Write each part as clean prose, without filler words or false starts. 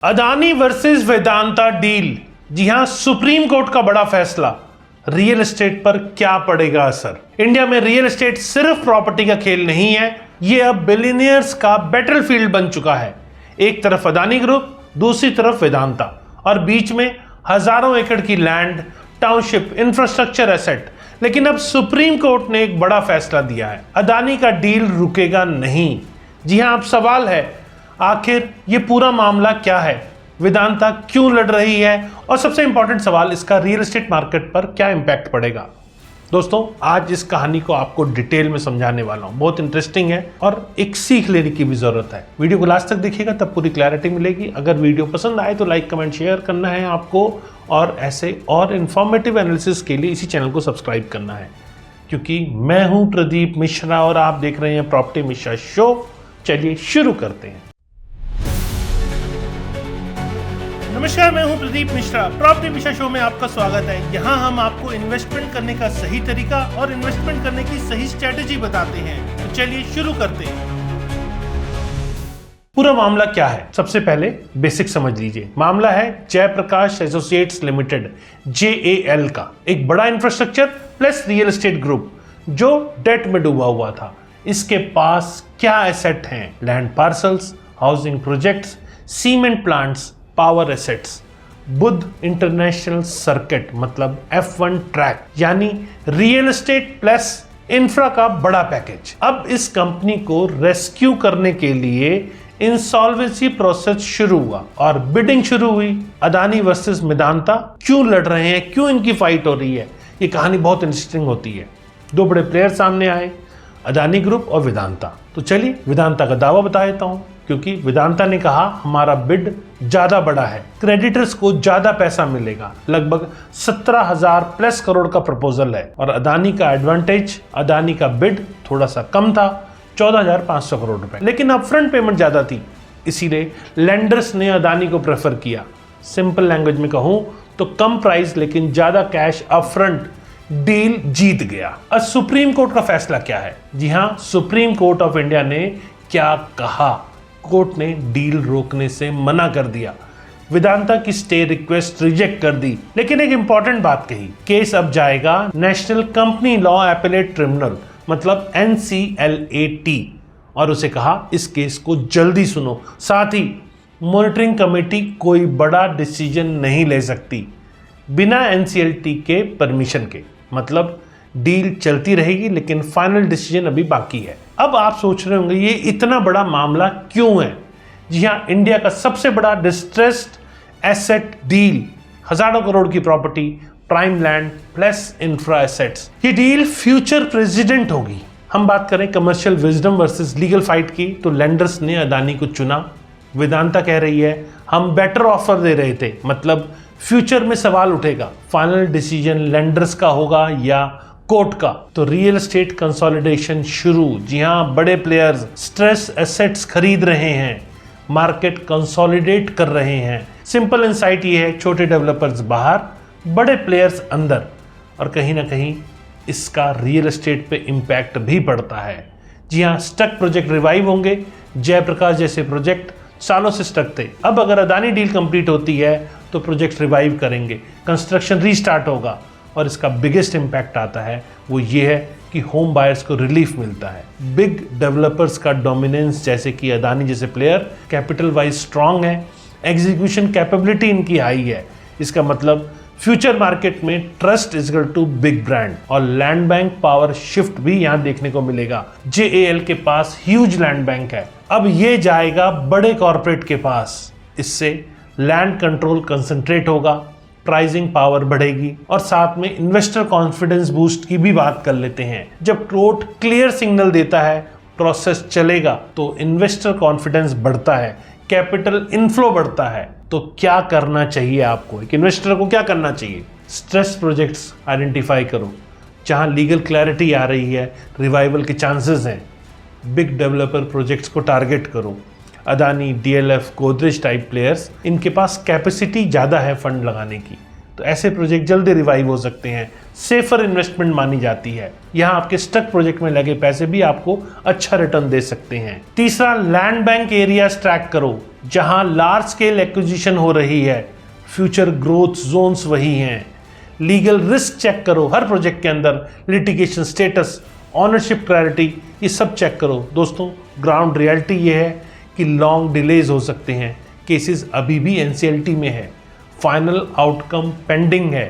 Adani versus Vedanta deal. जी हां, supreme court का बड़ा फैसला। रियल एस्टेट पर क्या पड़ेगा असर? इंडिया में रियल एस्टेट सिर्फ प्रॉपर्टी का खेल नहीं है, यह अब बिलियनियर्स का बैटलफील्ड बन चुका है। एक तरफ अदानी ग्रुप, दूसरी तरफ वेदांता, और बीच में हजारों एकड़ की लैंड, टाउनशिप, इंफ्रास्ट्रक्चर एसेट। लेकिन अब सुप्रीम कोर्ट ने एक बड़ा फैसला दिया है, अदानी का डील रुकेगा नहीं। जी हां, अब सवाल है, आखिर ये पूरा मामला क्या है, वेदांता क्यों लड़ रही है, और सबसे इंपॉर्टेंट सवाल, इसका रियल एस्टेट मार्केट पर क्या इंपैक्ट पड़ेगा। दोस्तों, आज इस कहानी को आपको डिटेल में समझाने वाला हूं। बहुत इंटरेस्टिंग है और एक सीख लेने की भी जरूरत है। वीडियो को लास्ट तक देखिएगा, तब पूरी क्लैरिटी मिलेगी। अगर वीडियो पसंद आए तो लाइक, कमेंट, शेयर करना है आपको, और ऐसे और इंफॉर्मेटिव एनालिसिस के लिए इसी चैनल को सब्सक्राइब करना है, क्योंकि मैं हूं प्रदीप मिश्रा और आप देख रहे हैं प्रॉपर्टी मिश्रा शो। चलिए शुरू करते हैं। नमस्कार, मैं हूं प्रदीप मिश्रा। प्रॉपर्टी मिश्रा शो में आपका स्वागत है। यहां हम आपको इन्वेस्टमेंट करने का सही तरीका और इन्वेस्टमेंट करने की सही स्ट्रेटेजी बताते हैं। तो चलिए शुरू करते हैं। पूरा मामला क्या है, सबसे पहले बेसिक समझ लीजिए। मामला है जयप्रकाश एसोसिएट्स लिमिटेड JAL का, एक बड़ा infrastructure plus real estate group जो डेट में डूबा हुआ था। इसके पास क्या एसेट हैं? Land parcels, housing projects, cement plants, power assets, Buddha international circuit मतलब F1 ट्रैक, यानी रियल एस्टेट प्लस इंफ्रा का बड़ा पैकेज। अब इस कंपनी को रेस्क्यू करने के लिए इंसॉल्वेंसी प्रोसेस शुरू हुआ और बिडिंग शुरू हुई। अदानी वर्सेस वेदांता क्यों लड़ रहे हैं, क्यों इनकी फाइट हो रही है, ये कहानी बहुत इंटरेस्टिंग होती है। दो बड़े प्लेयर सामने आए, अदानी ग्रुप और वेदांता। तो चलिए वेदांता का दावा बता देता हूं, क्योंकि वेदांता ने कहा हमारा बिड ज्यादा बड़ा है, क्रेडिटर्स को ज्यादा पैसा मिलेगा। लगभग 17,000 प्लस करोड़ का प्रपोजल है। और अदानी का एडवांटेज, अदानी का बिड थोड़ा सा कम था, 14,500 करोड़ रुपए, लेकिन अपफ्रंट पेमेंट ज्यादा थी, इसीलिए लेंडर्स ने अदानी को प्रेफर किया। सिंपल लैंग्वेज में कहूं तो कम प्राइस लेकिन ज्यादा कैश अपफ्रंट, डील जीत गया। अब सुप्रीम कोर्ट का फैसला क्या है? जी हां, सुप्रीम कोर्ट ऑफ इंडिया ने क्या कहा? कोर्ट ने डील रोकने से मना कर दिया, वेदांता की स्टे रिक्वेस्ट रिजेक्ट कर दी, लेकिन एक इंपॉर्टेंट बात कही, केस अब जाएगा national company law appellate tribunal मतलब NCLAT, और उसे कहा इस केस को जल्दी सुनो। साथ ही मॉनिटरिंग कमेटी कोई बड़ा डिसीजन नहीं ले सकती बिना NCLAT के परमिशन के, मतलब डील चलती रहेगी लेकिन फाइनल डिसीजन अभी बाकी है। अब आप सोच रहे होंगे ये इतना बड़ा मामला क्यों है? जी हाँ, इंडिया का सबसे बड़ा डिस्ट्रेस्ड एसेट डील, हजारों करोड़ की property, prime land plus infra assets. ये डील फ्यूचर प्रेसिडेंट होगी। हम बात करें commercial wisdom versus legal fight की, तो लेंडर्स ने अदानी को चुना। वेदांता कह रही है हम बेटर ऑफर दे रहे थे, मतलब फ्यूचर में सवाल उठेगा फाइनल डिसीजन लेंडर्स का होगा या कोर्ट का। तो रियल एस्टेट कंसोलिडेशन शुरू। जी हां, बड़े प्लेयर्स स्ट्रेस एसेट्स खरीद रहे हैं, मार्केट कंसोलिडेट कर रहे हैं। सिंपल इंसाइट ये है, छोटे डेवलपर्स बाहर, बड़े प्लेयर्स अंदर, और कहीं ना कहीं इसका रियल एस्टेट पे इम्पैक्ट भी पड़ता है। जी हां, स्टक प्रोजेक्ट रिवाइव होंगे। जयप्रकाश जैसे प्रोजेक्ट सालों से स्टक थे, अब अगर अदानी डील कंप्लीट होती है तो प्रोजेक्ट रिवाइव करेंगे, कंस्ट्रक्शन रीस्टार्ट होगा, और इसका बिगेस्ट इम्पैक्ट आता है वो ये है कि होम बायर्स को रिलीफ मिलता है। बिग डेवलपर्स का डोमिनेंस, जैसे कि अदानी जैसे प्लेयर कैपिटल वाइज स्ट्रांग है, एग्जीक्यूशन कैपेबिलिटी इनकी हाई है। इसका मतलब फ्यूचर मार्केट में trust is equal to big brand, और लैंड बैंक पावर शिफ्ट भी यहां देखने को मिलेगा। JAL के पास ह्यूज लैंड बैंक है, अब ये जाएगा बड़े कॉर्पोरेट के पास। इससे लैंड कंट्रोल कंसंट्रेट होगा, प्राइसिंग पावर बढ़ेगी, और साथ में इन्वेस्टर कॉन्फिडेंस बूस्ट की भी बात कर लेते हैं। जब कोर्ट क्लियर सिग्नल देता है प्रोसेस चलेगा तो इन्वेस्टर कॉन्फिडेंस बढ़ता है, कैपिटल इनफ्लो बढ़ता है। तो क्या करना चाहिए आपको, एक इन्वेस्टर को क्या करना चाहिए? स्ट्रेस प्रोजेक्ट्स आइडेंटिफाई करो जहां लीगल क्लैरिटी आ रही है, रिवाइवल के चांसेस हैं। बिग डेवलपर प्रोजेक्ट्स को टारगेट करो। Adani, DLF, Godrej type players, इनके पास कैपेसिटी ज़्यादा है फंड लगाने की। तो ऐसे प्रोजेक्ट जल्दी रिवाइव हो सकते हैं, सेफर इन्वेस्टमेंट मानी जाती है। यहाँ आपके स्टक प्रोजेक्ट में लगे पैसे भी आपको अच्छा रिटर्न दे सकते हैं। तीसरा, लैंड बैंक एरियाज ट्रैक करो जहां लार्ज स्केल एक्विजिशन हो रही है, फ्यूचर ग्रोथ जोन्स वही हैं। लीगल रिस्क चेक करो हर प्रोजेक्ट के अंदर, लिटिगेशन स्टेटस, ऑनरशिप क्लैरिटी, ये सब चेक करो। दोस्तों, ग्राउंड रियलिटी ये है कि लॉन्ग डिलेज हो सकते हैं, केसेस अभी भी एनसीएलटी में है, फाइनल आउटकम पेंडिंग है,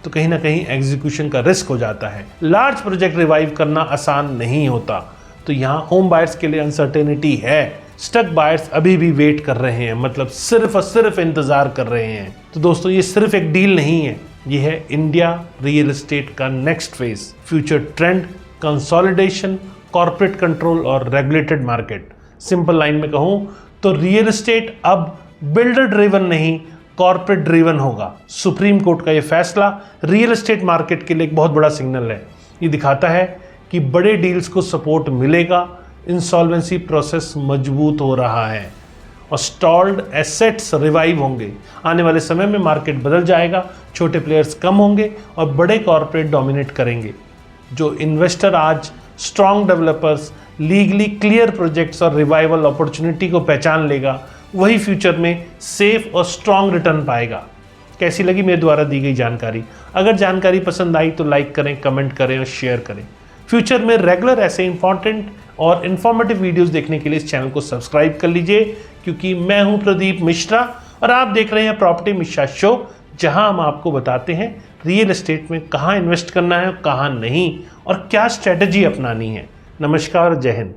तो कहीं ना कहीं एग्जीक्यूशन का रिस्क हो जाता है। लार्ज प्रोजेक्ट रिवाइव करना आसान नहीं होता, तो यहाँ होम बायर्स के लिए अनसर्टेनिटी है। स्टक बायर्स अभी भी वेट कर रहे हैं, मतलब सिर्फ और सिर्फ इंतजार कर रहे हैं। तो दोस्तों, ये सिर्फ एक डील नहीं है, ये है इंडिया रियल एस्टेट का next phase, future trend, consolidation, corporate control और रेगुलेटेड मार्केट। सिंपल लाइन में कहूं तो रियल एस्टेट अब बिल्डर ड्रिवन नहीं, कॉर्पोरेट ड्रिवन होगा। सुप्रीम कोर्ट का ये फैसला रियल एस्टेट मार्केट के लिए एक बहुत बड़ा सिग्नल है। ये दिखाता है कि बड़े डील्स को सपोर्ट मिलेगा, इंसॉल्वेंसी प्रोसेस मजबूत हो रहा है और स्टॉल्ड एसेट्स रिवाइव होंगे। आने वाले समय में मार्केट बदल जाएगा, छोटे प्लेयर्स कम होंगे और बड़े कॉर्पोरेट डोमिनेट करेंगे। जो इन्वेस्टर आज strong developers, legally clear projects और रिवाइवल अपॉर्चुनिटी को पहचान लेगा, वही फ्यूचर में सेफ और स्ट्रॉन्ग रिटर्न पाएगा। कैसी लगी मेरे द्वारा दी गई जानकारी? अगर जानकारी पसंद आई तो लाइक करें, कमेंट करें और शेयर करें। फ्यूचर में रेगुलर ऐसे इंपॉर्टेंट और इन्फॉर्मेटिव वीडियोस देखने के लिए इस चैनल को सब्सक्राइब कर लीजिए, क्योंकि मैं हूं प्रदीप मिश्रा और आप देख रहे हैं प्रॉपर्टी मिश्रा शो, जहां हम आपको बताते हैं रियल एस्टेट में कहां इन्वेस्ट करना है, कहां नहीं और क्या स्ट्रेटजी अपनानी है। नमस्कार, जय हिंद।